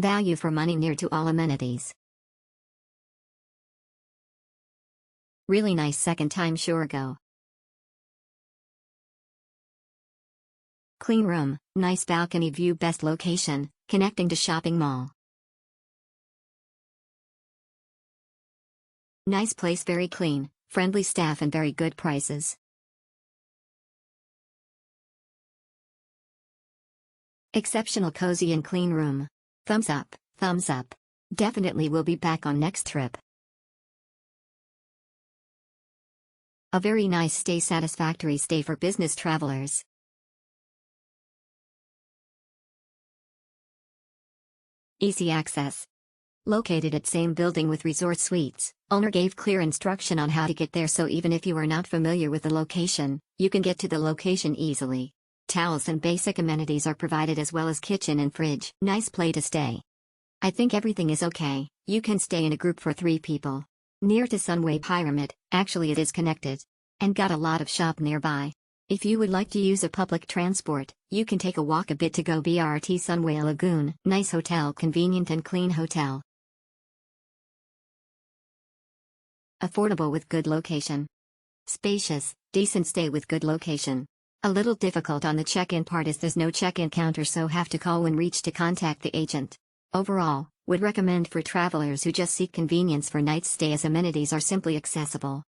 Value for money, near to all amenities. Really nice, second time sure go. Clean room, nice balcony view, best location, connecting to shopping mall. Nice place, very clean, friendly staff and very good prices. Exceptional cozy and clean room. Thumbs up, thumbs up. Definitely will be back on next trip. A very nice stay, satisfactory stay for business travelers. Easy access. Located at same building with resort suites, owner gave clear instruction on how to get there, so even if you are not familiar with the location, you can get to the location easily. Towels and basic amenities are provided, as well as kitchen and fridge. Nice place to stay. I think everything is okay. You can stay in a group for 3 people. Near to Sunway Pyramid, actually it is connected. And got a lot of shop nearby. If you would like to use a public transport, you can take a walk a bit to go BRT Sunway Lagoon. Nice hotel, convenient and clean hotel. Affordable with good location. Spacious, decent stay with good location. A little difficult on the check-in part is there's no check-in counter, so have to call when reached to contact the agent. Overall, would recommend for travelers who just seek convenience for night stay, as amenities are simply accessible.